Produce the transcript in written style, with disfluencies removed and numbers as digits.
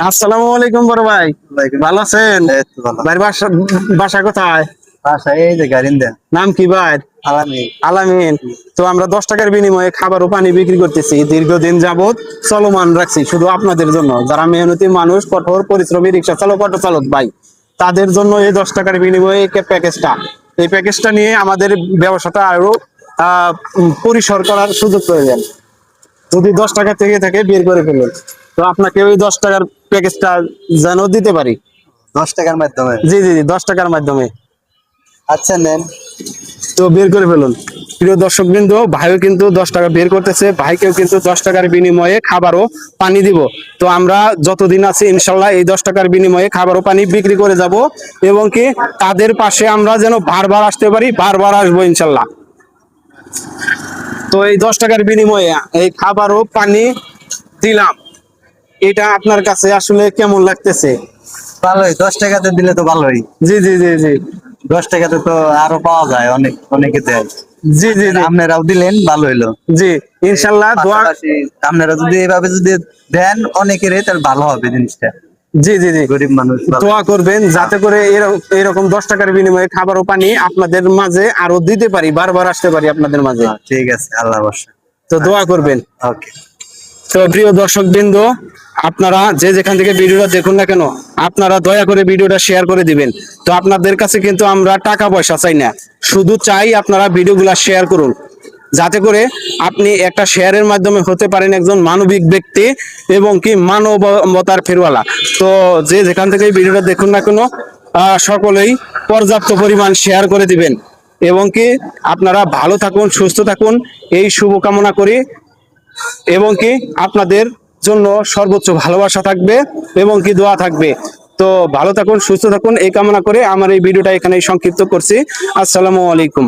আসসালামু আলাইকুম বড় ভাই, ভালো আছেন? ভাই বাসা কোথায়? নাম কি ভাই? আলামিন। তো আমরা 10 টাকার বিনিময়ে খাবার ও পানি বিক্রি করতেছি, দীর্ঘদিন যাবত চলমান রাখছি শুধু আপনাদের জন্য, যারা মেহনতি মানুষ, কঠোর পরিশ্রমী রিক্সা চালক, অটো চালক ভাই, তাদের জন্য এই 10 টাকার বিনিময়ে এই প্যাকেজটা নিয়ে আমাদের ব্যবসাটা আরো পরিসর করার সুযোগ প্রয়োজন। যদি 10 টাকা থেকে থাকে বের করে ফেলুন, তো আপনাকে ওই 10 টাকার প্যাকেজটা যেন দিতে পারি। 10 টাকার মাধ্যমে? জি জি জি, 10 টাকার মাধ্যমে। আচ্ছা নেন, তো বের করে ফেলুন। প্রিয় দর্শক বৃন্দ, ভাইও কিন্তু 10 টাকা বের করতেছে, ভাইকেও কিন্তু 10 টাকার বিনিময়ে খাবার ও পানি দিব। তো আমরা যতদিন আছি ইনশাল্লাহ এই 10 টাকার বিনিময়ে খাবার ও পানি বিক্রি করে যাব, এবং কি তাদের পাশে আমরা যেন বারবার আসতে পারি, বারবার আসবো ইনশাল্লাহ। তো এই 10 টাকার বিনিময়ে এই খাবার ও পানি দিলাম, এটা আপনার কাছে আসলে কেমন লাগতেছে? ভালোই। 10 টাকাতে দিলে তো ভালোই। জি জি জি জি 10 টাকাতে তো আরো পাওয়া যায়, অনেকে দেয়। জি জি জি আপনারাও দিলেন, ভালো হইলো। জি ইনশাল্লাহ। দোয়া। পাশাপাশি আপনারা যদি এভাবে যদি দেন অনেকের, তাহলে ভালো হবে জিনিসটা। জি জি জি গরিব মানুষ দোয়া করবেন যাতে করে এরকম 10 টাকার বিনিময়ে খাবার ও পানি আপনাদের মাঝে আরো দিতে পারি, বারবার আসতে পারি আপনাদের মাঝে। ঠিক আছে, আল্লাহ ভরসা। তো দোয়া করবেন। ওকে। তো প্রিয় দর্শক বৃন্দ, আপনারা যে যেখান থেকে ভিডিওটা দেখুন না কেন, আপনারা দয়া করে ভিডিওটা শেয়ার করে দিবেন। তো আপনাদের কাছে কিন্তু আমরা টাকা পয়সা চাই না, শুধু চাই আপনারা ভিডিওগুলা শেয়ার করুন, যাতে করে আপনি একটা শেয়ারের মাধ্যমে হতে পারেন একজন মানবিক ব্যক্তি এবং কি মানবতার ফেরওয়ালা। তো যে যেখান থেকে ভিডিওটা দেখুন না কেন, সকলেই পর্যাপ্ত পরিমাণ শেয়ার করে দিবেন, এবং কি আপনারা ভালো থাকুন, সুস্থ থাকুন, এই শুভকামনা করি। এবং কি আপনাদের জন্য সর্বোচ্চ ভালোবাসা থাকবে এবং কি দোয়া থাকবে। তো ভালো থাকুন, সুস্থ থাকুন, এই কামনা করে আমার এই ভিডিওটা এখানেই সংক্ষিপ্ত করছি। আসসালামু আলাইকুম।